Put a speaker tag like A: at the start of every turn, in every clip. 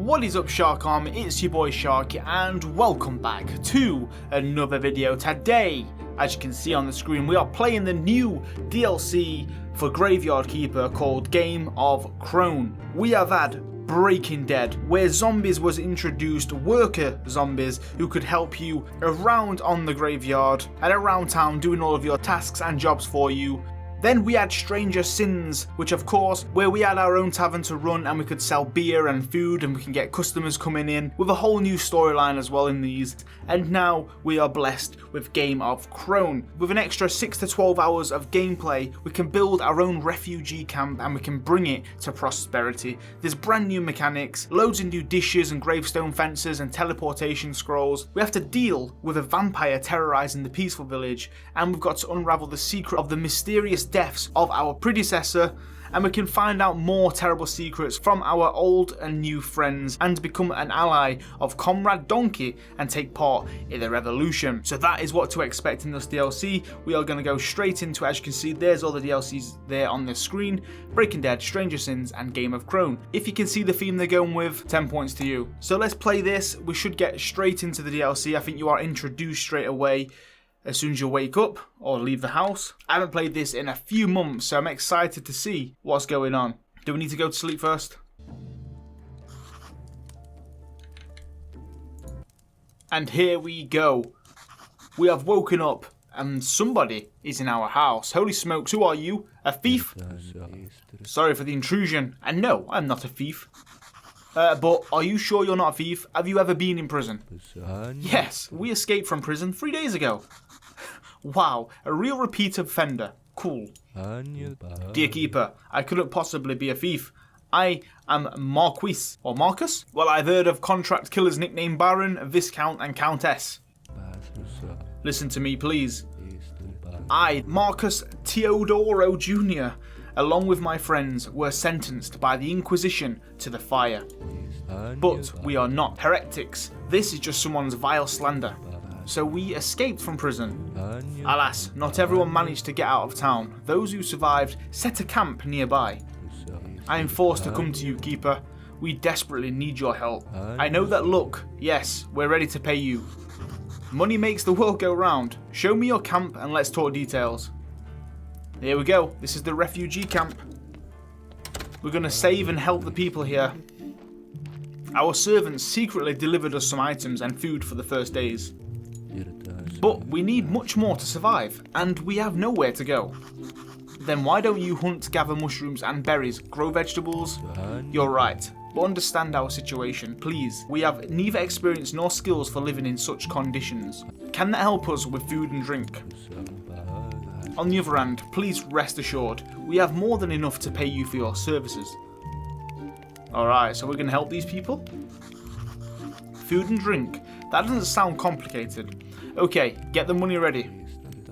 A: What is up, Shark Army? It's your boy Sharky and welcome back to another video. Today, as you can see on the screen, we are playing the new DLC for Graveyard Keeper called Game of Crone. We have had Breaking Dead, where zombies was introduced, worker zombies who could help you around on the graveyard and around town doing all of your tasks and jobs for you. Then we had Stranger Sins, which of course, where we had our own tavern to run and we could sell beer and food and we can get customers coming in with a whole new storyline as well in these. And now we are blessed with Game of Crone. With an extra 6 to 12 hours of gameplay, we can build our own refugee camp and we can bring it to prosperity. There's brand new mechanics, loads of new dishes and gravestone fences and teleportation scrolls. We have to deal with a vampire terrorizing the peaceful village, and we've got to unravel the secret of the mysterious deaths of our predecessor, and we can find out more terrible secrets from our old and new friends and become an ally of Comrade Donkey and take part in the revolution. So that is what to expect in this DLC. We are going to go straight into, as you can see, there's all the DLCs there on the screen: Breaking Dead, Stranger Sins and Game of Crone. If you can see the theme they're going with, 10 points to you. So let's play this. We should get straight into the DLC. I think you are introduced straight away as soon as you wake up or leave the house. I haven't played this in a few months, so I'm excited to see what's going on. Do we need to go to sleep first? And here we go. We have woken up and somebody is in our house. Holy smokes, who are you? A thief? Sorry for the intrusion. And no, I'm not a thief. But are you sure you're not a thief? Have you ever been in prison? Yes, we escaped from prison 3 days ago. Wow, a real repeat offender. Cool. Dear Keeper, I couldn't possibly be a thief. I am Marquis, or Marcus? Well, I've heard of contract killers nicknamed Baron, Viscount and Countess. Listen to me, please. I, Marcus Teodoro Jr., along with my friends, were sentenced by the Inquisition to the fire. But we are not heretics. This is just someone's vile slander. So we escaped from prison. Alas, not everyone managed to get out of town. Those who survived set a camp nearby. I am forced to come to you, Keeper. We desperately need your help. I know that look, yes, we're ready to pay you. Money makes the world go round. Show me your camp and let's talk details. Here we go. This is the refugee camp. We're going to save and help the people here. Our servants secretly delivered us some items and food for the first days. But we need much more to survive, and we have nowhere to go. Then why don't you hunt, gather mushrooms and berries, grow vegetables? You're right, but understand our situation, please. We have neither experience nor skills for living in such conditions. Can that help us with food and drink? On the other hand, please rest assured, we have more than enough to pay you for your services. Alright, so we're going to help these people? Food and drink. That doesn't sound complicated. Okay, get the money ready.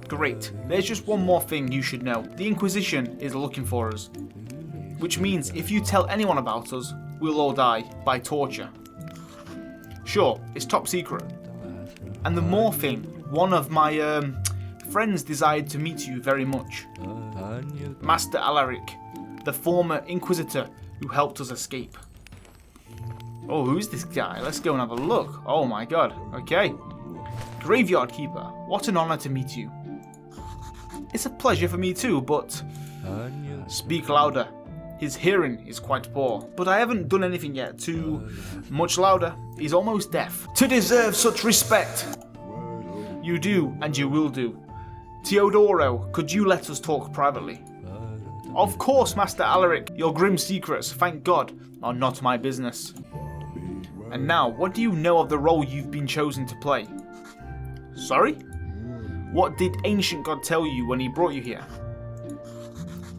A: Great. There's just one more thing you should know. The Inquisition is looking for us. Which means if you tell anyone about us, we'll all die by torture. Sure, it's top secret. And the more thing, one of my friends desired to meet you very much. Master Alaric, the former Inquisitor who helped us escape. Oh, who's this guy? Let's go and have a look. Oh my god. Okay. Graveyard Keeper, what an honor to meet you. It's a pleasure for me too, but... Speak louder. His hearing is quite poor, but I haven't done anything yet to... Much louder. He's almost deaf. To deserve such respect. You do, and you will do. Teodoro, could you let us talk privately? Of course, Master Alaric. Your grim secrets, thank God, are not my business. And now, what do you know of the role you've been chosen to play? Sorry? What did Ancient God tell you when he brought you here?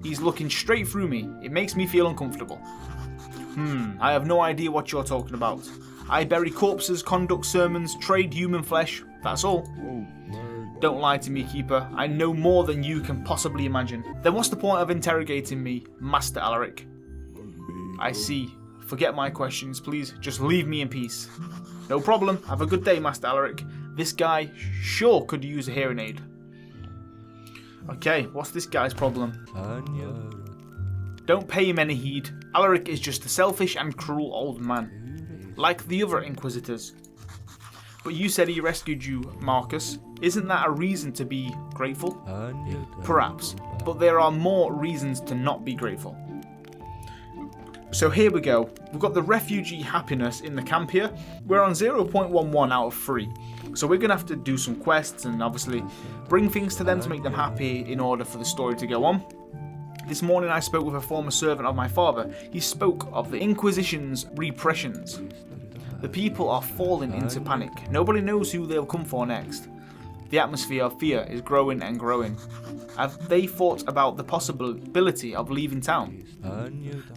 A: He's looking straight through me. It makes me feel uncomfortable. I have no idea what you're talking about. I bury corpses, conduct sermons, trade human flesh. That's all. Don't lie to me, Keeper. I know more than you can possibly imagine. Then what's the point of interrogating me, Master Alaric? I see. Forget my questions, please. Just leave me in peace. No problem. Have a good day, Master Alaric. This guy sure could use a hearing aid. Okay, what's this guy's problem? Don't pay him any heed. Alaric is just a selfish and cruel old man. like the other Inquisitors. But you said he rescued you, Marcus. Isn't that a reason to be grateful? Perhaps, but there are more reasons to not be grateful. So here we go. We've got the refugee happiness in the camp here. We're on 0.11 out of 3. So we're going to have to do some quests and obviously bring things to them to make them happy in order for the story to go on. This morning I spoke with a former servant of my father. He spoke of the Inquisition's repressions. The people are falling into panic. Nobody knows who they'll come for next. The atmosphere of fear is growing and growing. Have they thought about the possibility of leaving town?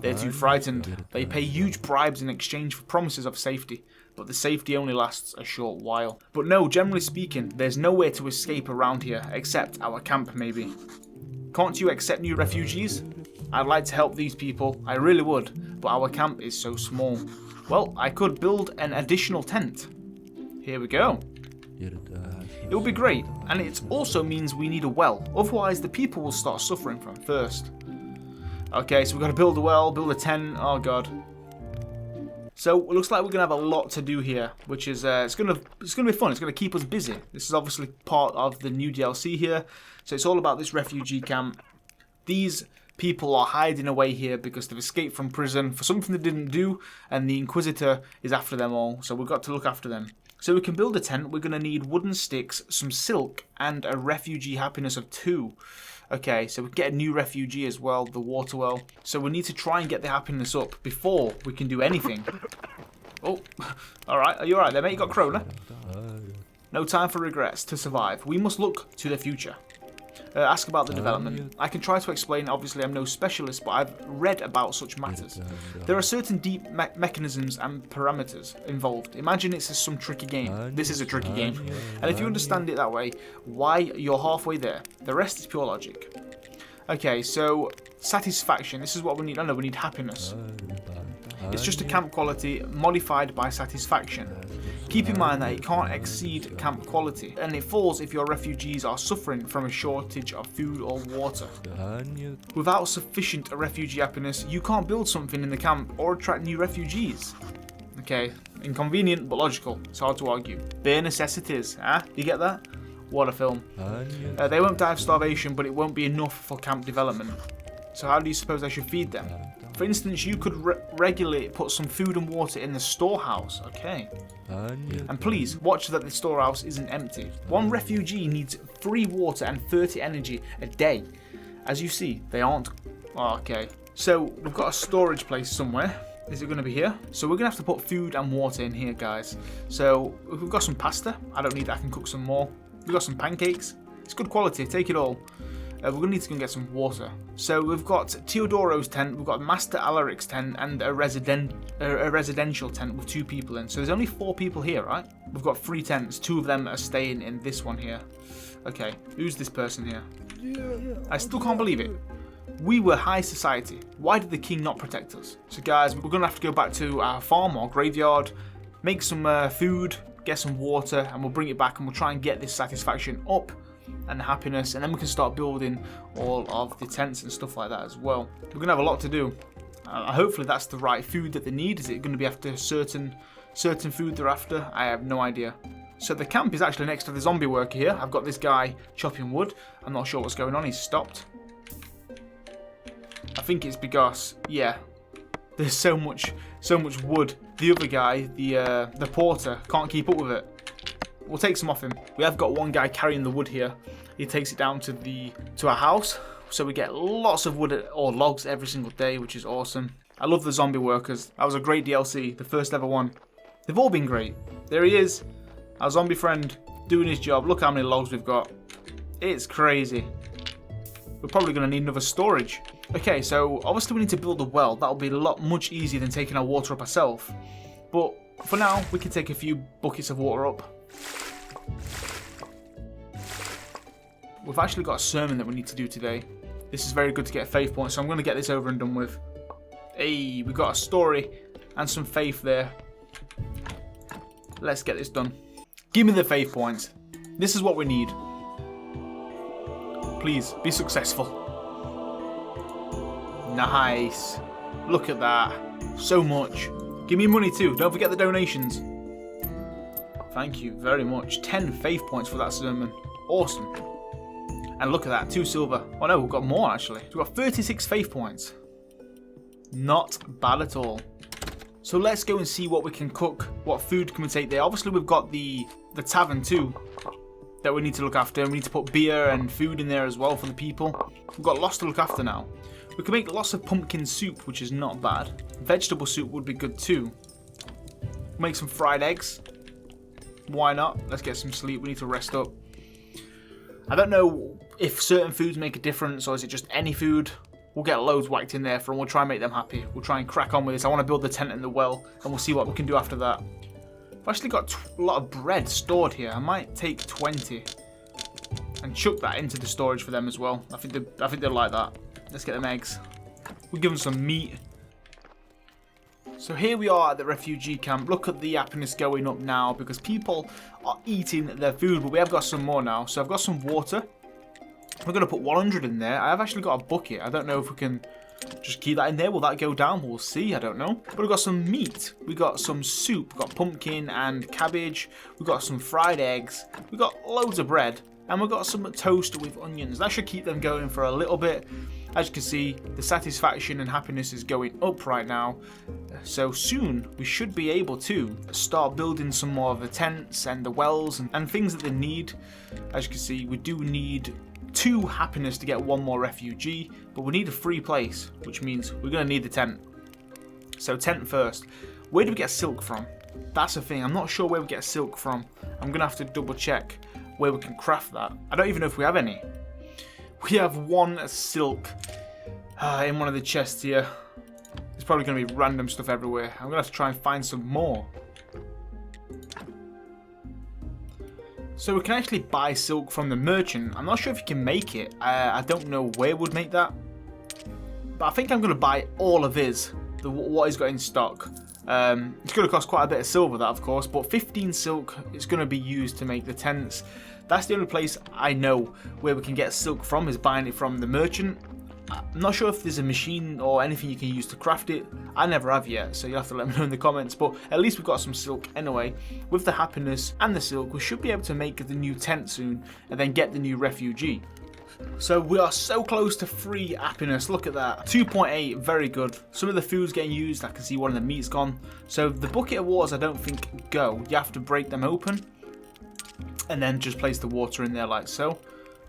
A: They're too frightened. They pay huge bribes in exchange for promises of safety, but the safety only lasts a short while. But no, generally speaking, there's nowhere to escape around here except our camp maybe. Can't you accept new refugees? I'd like to help these people, I really would, but our camp is so small. Well, I could build an additional tent. Here we go. It will be great, and it also means we need a well, otherwise the people will start suffering from thirst. Okay, so we've got to build a well, build a tent, oh god. So it looks like we're going to have a lot to do here, which is, it's going to be fun, it's going to keep us busy. This is obviously part of the new DLC here, so it's all about this refugee camp. These people are hiding away here because they've escaped from prison for something they didn't do, and the Inquisitor is after them all, so we've got to look after them. So we can build a tent, we're going to need wooden sticks, some silk, and a refugee happiness of 2. Okay, so we get a new refugee as well, the water well. So we need to try and get the happiness up before we can do anything. Oh, alright, are you alright there mate? You got Crone? No time for regrets to survive. We must look to the future. Ask about the development. I can try to explain, obviously I'm no specialist, but I've read about such matters. There are certain deep mechanisms and parameters involved. Imagine it's some tricky game. This is a tricky game. And if you understand it that way, why, you're halfway there. The rest is pure logic. Okay, so satisfaction. This is what we need. Oh no, we need happiness. It's just a camp quality modified by satisfaction. Keep in mind that it can't exceed camp quality, and it falls if your refugees are suffering from a shortage of food or water. Without sufficient refugee happiness, you can't build something in the camp or attract new refugees. Okay, inconvenient but logical, it's hard to argue. Bare necessities, huh? You get that? What a film. They won't die of starvation, but it won't be enough for camp development. So how do you suppose I should feed them? For instance, you could regularly put some food and water in the storehouse. Okay. And please, watch that the storehouse isn't empty. One refugee needs 3 water and 30 energy a day. As you see, they aren't... Oh, okay. So, we've got a storage place somewhere. Is it going to be here? So we're going to have to put food and water in here, guys. So, we've got some pasta. I don't need that. I can cook some more. We've got some pancakes. It's good quality. Take it all. We're going to need to go and get some water. So we've got Teodoro's tent, we've got Master Alaric's tent, and a residential tent with 2 people in. So there's only 4 people here, right? We've got 3 tents. 2 of them are staying in this one here. Okay, who's this person here? I still can't believe it. We were high society. Why did the king not protect us? So guys, we're going to have to go back to our farm or graveyard, make some food, get some water, and we'll bring it back and we'll try and get this satisfaction up. And happiness, and then we can start building all of the tents and stuff like that as well. We're going to have a lot to do. Hopefully that's the right food that they need. Is it going to be after certain food they're after? I have no idea. So the camp is actually next to the zombie worker here. I've got this guy chopping wood. I'm not sure what's going on. He's stopped. I think it's because, yeah, there's so much wood. The other guy, the porter, can't keep up with it. We'll take some off him. We have got one guy carrying the wood here. He takes it down to our house. So we get lots of wood or logs every single day, which is awesome. I love the zombie workers. That was a great DLC, the first ever one. They've all been great. There he is, our zombie friend, doing his job. Look how many logs we've got. It's crazy. We're probably going to need another storage. Okay, so obviously we need to build a well. That'll be much easier than taking our water up ourselves. But for now, we can take a few buckets of water up. We've actually got a sermon that we need to do today. This is very good to get faith points, so I'm going to get this over and done with. Hey, we got a story and some faith there. Let's get this done. Give me the faith points. This is what we need. Please, be successful. Nice. Look at that. So much. Give me money too. Don't forget the donations. Thank you very much. 10 faith points for that sermon. Awesome. And look at that. 2 silver. Oh no, we've got more actually. We've got 36 faith points. Not bad at all. So let's go and see what we can cook. What food can we take there? Obviously we've got the tavern too that we need to look after. We need to put beer and food in there as well for the people. We've got lots to look after now. We can make lots of pumpkin soup, which is not bad. Vegetable soup would be good too. Make some fried eggs. Why not? Let's get some sleep. We need to rest up. I don't know if certain foods make a difference or is it just any food. We'll get loads whacked in there for them. We'll try and make them happy. We'll try and crack on with this. I want to build the tent and the well and we'll see what we can do after that. I've actually got a lot of bread stored here. I might take 20 and chuck that into the storage for them as well. I think they'll like that. Let's get them eggs. We'll give them some meat. So here we are at the refugee camp. Look at the happiness going up now because people are eating their food, but we have got some more now. So I've got some water. We're going to put 100 in there. I have actually got a bucket. I don't know if we can just keep that in there. Will that go down? We'll see. I don't know. But we've got some meat. We got some soup. We've got pumpkin and cabbage. We've got some fried eggs. We've got loads of bread. And we've got some toast with onions. That should keep them going for a little bit. As you can see, the satisfaction and happiness is going up right now. So soon, we should be able to start building some more of the tents and the wells and things that they need. As you can see, we do need 2 happiness to get 1 more refugee. But we need a free place, which means we're going to need the tent. So tent first. Where do we get silk from? That's the thing. I'm not sure where we get silk from. I'm going to have to double check where we can craft that. I don't even know if we have any. We have 1 silk in one of the chests here. There's probably going to be random stuff everywhere. I'm going to have to try and find some more. So we can actually buy silk from the merchant. I'm not sure if you can make it. I don't know where would make that. But I think I'm going to buy all of his. What he's got in stock. It's going to cost quite a bit of silver, that of course, but 15 silk is going to be used to make the tents. That's the only place I know where we can get silk from, is buying it from the merchant. I'm not sure if there's a machine or anything you can use to craft it. I never have yet, so you'll have to let me know in the comments, but at least we've got some silk anyway. With the happiness and the silk, we should be able to make the new tent soon and then get the new refugee. So we are so close to free happiness. Look at that. 2.8, very good. Some of the food's getting used. I can see one of the meat's gone. So the bucket of waters I don't think go. You have to break them open and then just place the water in there like so.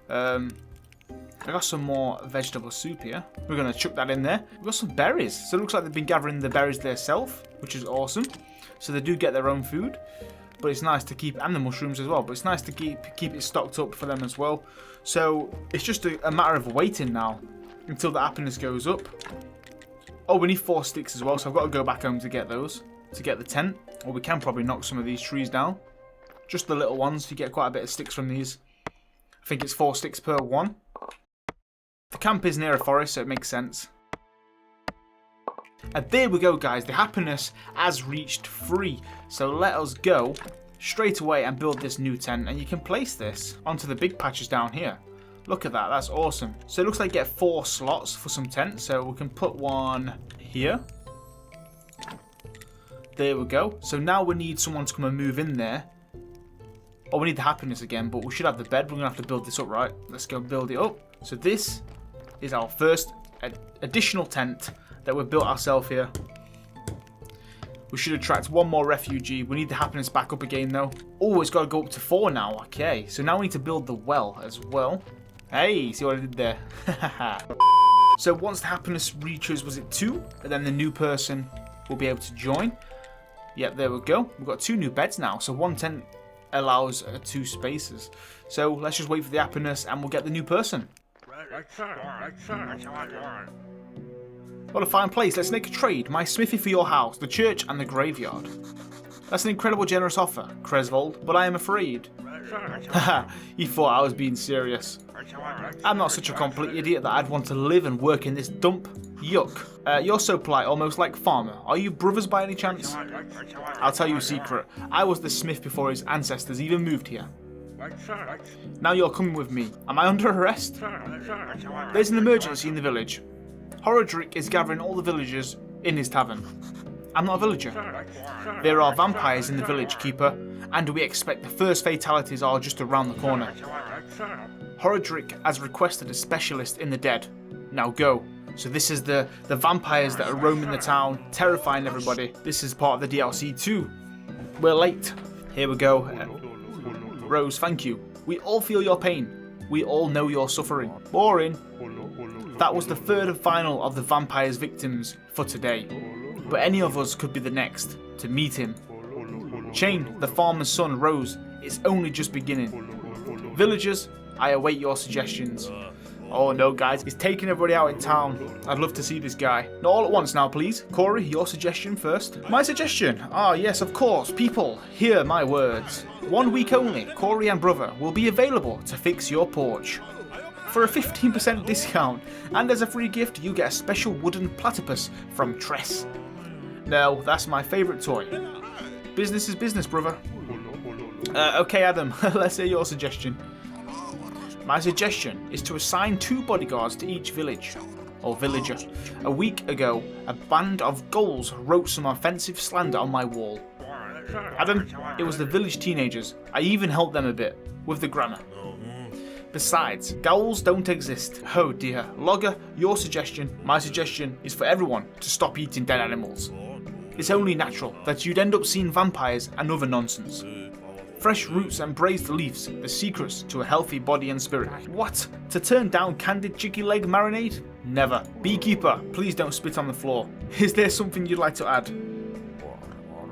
A: I got some more vegetable soup here. We're going to chuck that in there. We've got some berries. So it looks like they've been gathering the berries themselves, which is awesome. So they do get their own food. But it's nice to keep, and the mushrooms as well, but it's nice to keep it stocked up for them as well. So it's just a matter of waiting now until the happiness goes up. Oh, we need 4 sticks as well, so I've got to go back home to get those, to get the tent. Or we can probably knock some of these trees down. Just the little ones, you get quite a bit of sticks from these. I think it's 4 sticks per one. The camp is near a forest, so it makes sense. And there we go, guys. The happiness has reached free. So let us go straight away and build this new tent. And you can place this onto the big patches down here. Look at that. That's awesome. So it looks like you get 4 slots for some tents. So we can put one here. There we go. So now we need someone to come and move in there. Oh, we need the happiness again, but we should have the bed. We're going to have to build this up, right? Let's go build it up. So this is our first additional tent that we've built ourselves here. We should attract 1 more refugee. We need the happiness back up again though. Oh, it's got to go up to 4 now. Okay, so now we need to build the well as well. Hey, see what I did there? So once the happiness reaches, was it 2? And then the new person will be able to join. Yep, there we go. We've got 2 new beds now. So 1 tent allows 2 spaces. So let's just wait for the happiness and we'll get the new person. What a fine place. Let's make a trade. My smithy for your house, the church and the graveyard. That's an incredible generous offer, Cresvold, but I am afraid. Haha, you thought I was being serious. I'm not such a complete idiot that I'd want to live and work in this dump. Yuck. You're so polite, almost like farmer. Are you brothers by any chance? I'll tell you a secret. I was the smith before his ancestors even moved here. Now you're coming with me. Am I under arrest? There's an emergency in the village. Horodric is gathering all the villagers in his tavern. I'm not a villager. There are vampires in the village, Keeper, and we expect the first fatalities are just around the corner. Horadric has requested a specialist in the dead. Now go. So this is the vampires that are roaming the town, terrifying everybody. This is part of the DLC too. We're late. Here we go. Rose, thank you. We all feel your pain. We all know you're suffering. Boring. That was the third and final of the vampire's victims for today. But any of us could be the next to meet him. Chain, the farmer's son, Rose, it's only just beginning. Villagers, I await your suggestions. Oh no, guys, he's taking everybody out in town. I'd love to see this guy. Not all at once now, please. Corey, your suggestion first. My suggestion? Ah, yes, of course. People, hear my words. 1 week only, Corey and brother will be available to fix your porch. For a 15% discount, and as a free gift, you get a special wooden platypus from Tress. No, that's my favourite toy. Business is business, brother. Okay, Adam, let's hear your suggestion. My suggestion is to assign 2 bodyguards to each village, or villager. A week ago, a band of ghouls wrote some offensive slander on my wall. Adam, it was the village teenagers. I even helped them a bit, with the grammar. Besides, ghouls don't exist. Oh dear. Logger, your suggestion. My suggestion is for everyone to stop eating dead animals. It's only natural that you'd end up seeing vampires and other nonsense. Fresh roots and braised leaves, the secrets to a healthy body and spirit. What? To turn down candied chicken leg marinade? Never. Beekeeper, please don't spit on the floor. Is there something you'd like to add?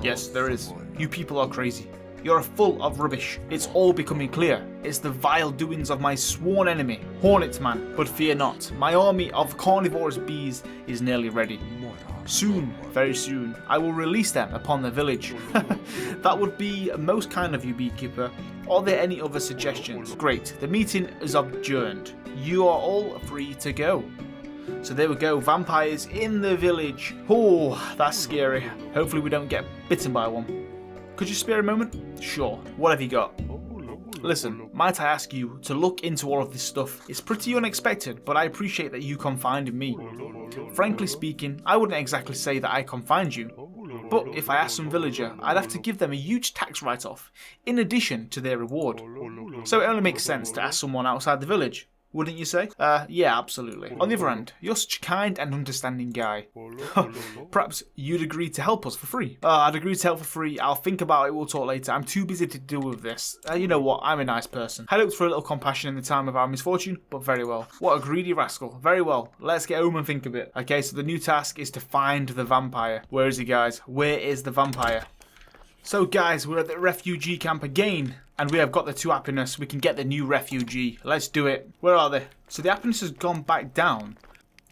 A: Yes, there is. You people are crazy. You're full of rubbish. It's all becoming clear. It's the vile doings of my sworn enemy, Hornet Man. But fear not, my army of carnivorous bees is nearly ready. Soon, very soon, I will release them upon the village. That would be most kind of you, Beekeeper. Are there any other suggestions? Great, the meeting is adjourned. You are all free to go. So there we go, vampires in the village. Oh, that's scary. Hopefully we don't get bitten by one. Could you spare a moment? Sure, what have you got? Listen, might I ask you to look into all of this stuff? It's pretty unexpected, but I appreciate that you confide in me. Frankly speaking, I wouldn't exactly say that I confined you, but if I asked some villager, I'd have to give them a huge tax write-off, in addition to their reward. So it only makes sense to ask someone outside the village. Wouldn't you say? Yeah, absolutely. On the other hand, you're such a kind and understanding guy. Perhaps you'd agree to help us for free. I'd agree to help for free. I'll think about it. We'll talk later. I'm too busy to deal with this. You know what? I'm a nice person. I hoped for a little compassion in the time of our misfortune, but very well. What a greedy rascal. Very well. Let's get home and think of it. Okay, so the new task is to find the vampire. Where is he, guys? Where is the vampire? So, guys, we're at the refugee camp again. And we have got the 2 happiness. We can get the new refugee. Let's do it. Where are they? So the happiness has gone back down.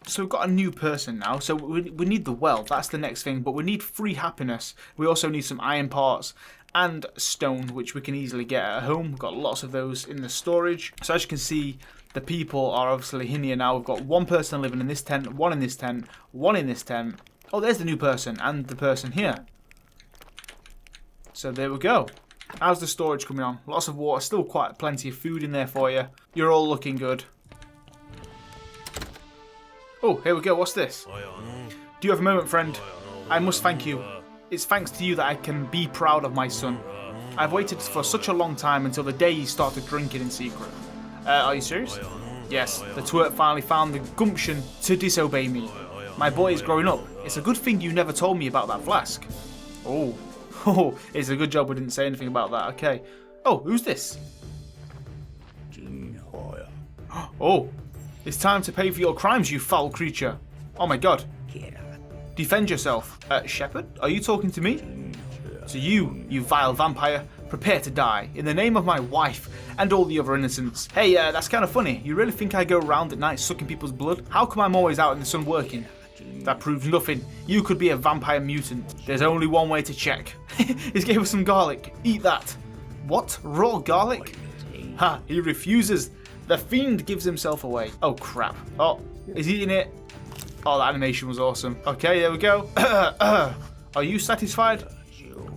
A: So we've got a new person now. So we need the well. That's the next thing. But we need 3 happiness. We also need some iron parts and stone, which we can easily get at home. We've got lots of those in the storage. So as you can see, the people are obviously in here now. We've got 1 person living in this tent, 1 in this tent, 1 in this tent. Oh, there's the new person and the person here. So there we go. How's the storage coming on? Lots of water, still quite plenty of food in there for you. You're all looking good. Oh, here we go. What's this? Do you have a moment, friend? I must thank you. It's thanks to you that I can be proud of my son. I've waited for such a long time until the day he started drinking in secret. Are you serious? Yes, the twerp finally found the gumption to disobey me. My boy is growing up. It's a good thing you never told me about that flask. Oh, it's a good job we didn't say anything about that. Okay. Oh, who's this? Oh, it's time to pay for your crimes, you foul creature. Oh my god. Defend yourself. Shepherd, are you talking to me? To you, you vile vampire. Prepare to die, in the name of my wife and all the other innocents. Hey, that's kind of funny. You really think I go around at night sucking people's blood? How come I'm always out in the sun working? That proves nothing. You could be a vampire mutant. There's only one way to check. He's gave us some garlic. Eat that. What? Raw garlic? Ha, he refuses. The fiend gives himself away. Oh, crap. Oh, he's eating it. Oh, that animation was awesome. Okay, there we go. Are you satisfied?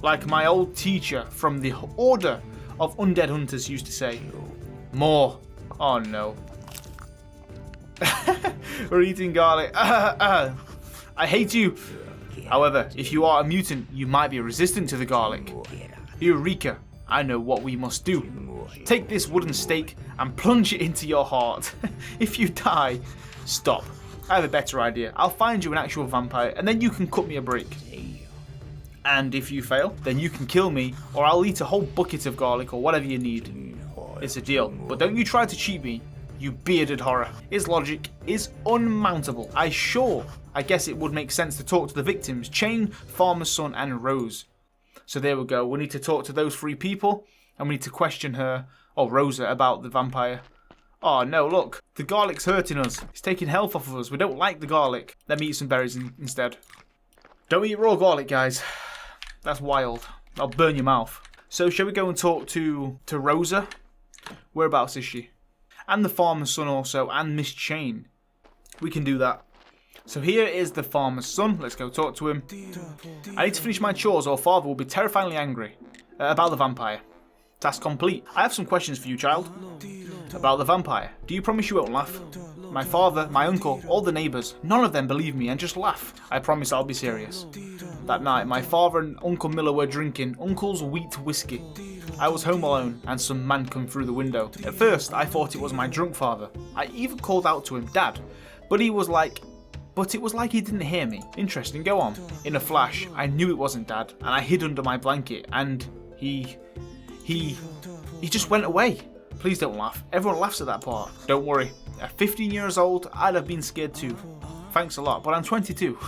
A: Like my old teacher from the Order of Undead Hunters used to say. More. Oh, no. We're eating garlic. I hate you. However, if you are a mutant, you might be resistant to the garlic. Eureka! I know what we must do. Take this wooden stake and plunge it into your heart. If you die, stop. I have a better idea. I'll find you an actual vampire and then you can cut me a break. And if you fail, then you can kill me or I'll eat a whole bucket of garlic or whatever you need. It's a deal. But don't you try to cheat me, you bearded horror. His logic is unmountable. I guess it would make sense to talk to the victims, Chain, Farmer's Son and Rose. So there we go. We need to talk to those 3 people and we need to question her, or Rosa, about the vampire. Oh no, look, the garlic's hurting us. It's taking health off of us. We don't like the garlic. Let me eat some berries instead. Don't eat raw garlic, guys. That's wild. I'll burn your mouth. So shall we go and talk to Rosa? Whereabouts is she? And the farmer's son also, and Miss Chain. We can do that. So here is the farmer's son. Let's go talk to him. I need to finish my chores or father will be terrifyingly angry. About the vampire. Task complete. I have some questions for you, child. About the vampire. Do you promise you won't laugh? My father, my uncle, all the neighbours, none of them believe me and just laugh. I promise I'll be serious. That night, my father and Uncle Miller were drinking Uncle's wheat whiskey. I was home alone and some man come through the window. At first, I thought it was my drunk father. I even called out to him, Dad, but it was like he didn't hear me. Interesting, go on. In a flash, I knew it wasn't Dad and I hid under my blanket and he just went away. Please don't laugh. Everyone laughs at that part. Don't worry. At 15 years old, I'd have been scared too. Thanks a lot, but I'm 22.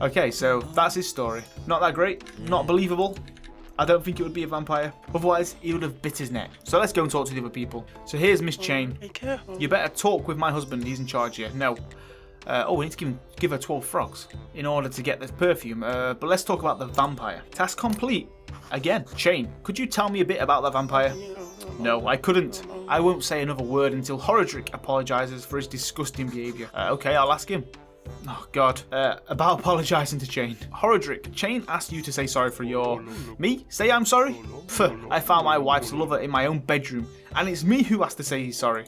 A: Okay, so that's his story. Not that great, not believable. I don't think it would be a vampire. Otherwise, he would have bit his neck. So let's go and talk to the other people. So here's Miss Chain. You better talk with my husband. He's in charge here. No. We need to give her 12 frogs in order to get this perfume. But let's talk about the vampire. Task complete. Again, Chain, could you tell me a bit about the vampire? No, I couldn't. I won't say another word until Horodric apologises for his disgusting behaviour. Okay, I'll ask him. Oh God, about apologising to Chain. Horodric, Chain asked you to say sorry for your... Me? Say I'm sorry? Pfft, I found my wife's lover in my own bedroom, and it's me who has to say he's sorry.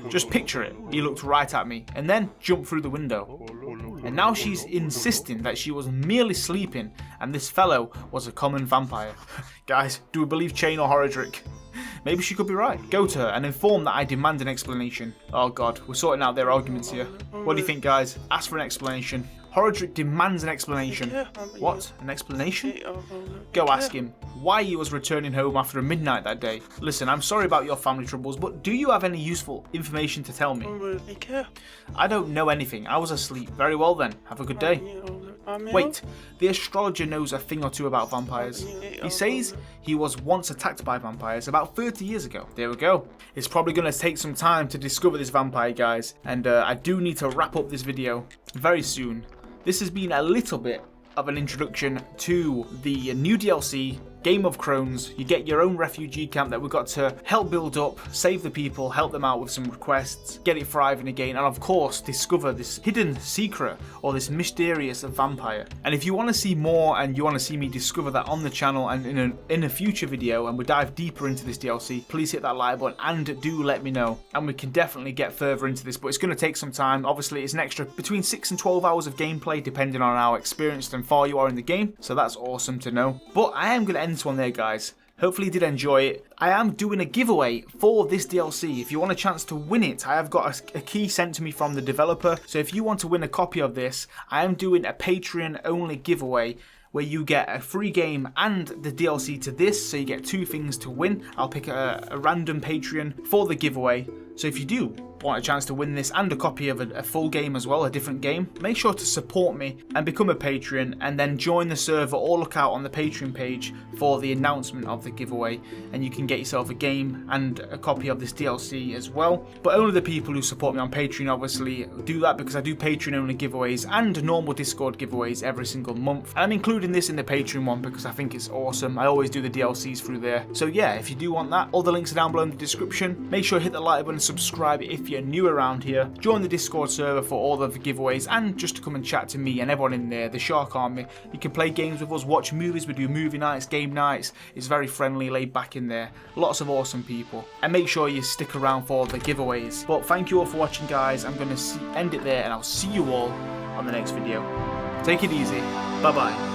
A: Just picture it. He looked right at me, and then jumped through the window. And now she's insisting that she was merely sleeping, and this fellow was a common vampire. Guys, do we believe Chain or Horodric? Maybe she could be right. Go to her and inform that I demand an explanation. Oh God, we're sorting out their arguments here. What do you think, guys? Ask for an explanation. Horodric demands an explanation. What? An explanation? Go ask him why he was returning home after midnight that day. Listen, I'm sorry about your family troubles, but do you have any useful information to tell me? I don't know anything. I was asleep. Very well then. Have a good day. Wait, the astrologer knows a thing or two about vampires. He says he was once attacked by vampires about 30 years ago. There we go. It's probably going to take some time to discover this vampire, guys, and I do need to wrap up this video very soon. This has been a little bit of an introduction to the new DLC, Game of Crones. You get your own refugee camp that we've got to help build up, save the people, help them out with some requests, get it thriving again, and of course discover this hidden secret or this mysterious vampire. And if you want to see more and you want to see me discover that on the channel and in a future video and we dive deeper into this DLC, please hit that like button and do let me know. And we can definitely get further into this, but it's going to take some time. Obviously it's an extra between 6 and 12 hours of gameplay depending on how experienced and far you are in the game, so that's awesome to know. But I am going to end this one there, guys. Hopefully you did enjoy it. I am doing a giveaway for this DLC. If you want a chance to win it, I have got a key sent to me from the developer. So if you want to win a copy of this, I am doing a Patreon only giveaway where you get a free game and the DLC to this, so you get 2 things to win. I'll pick a random Patreon for the giveaway. So if you do want a chance to win this and a copy of a full game as well, a different game, make sure to support me and become a Patreon and then join the server or look out on the Patreon page for the announcement of the giveaway, and you can get yourself a game and a copy of this DLC as well. But only the people who support me on Patreon obviously do that, because I do Patreon only giveaways and normal Discord giveaways every single month. And I'm including this in the Patreon one because I think it's awesome. I always do the DLCs through there. So yeah, if you do want that, all the links are down below in the description. Make sure to hit the like button, subscribe if you're new around here, join the Discord server for all of the giveaways and just to come and chat to me and everyone in there, the Shark Army. You can play games with us, watch movies, we do movie nights, game nights. It's very friendly, laid back in there. Lots of awesome people. And make sure you stick around for the giveaways. But thank you all for watching, guys. I'm going to end it there and I'll see you all on the next video. Take it easy. Bye-bye.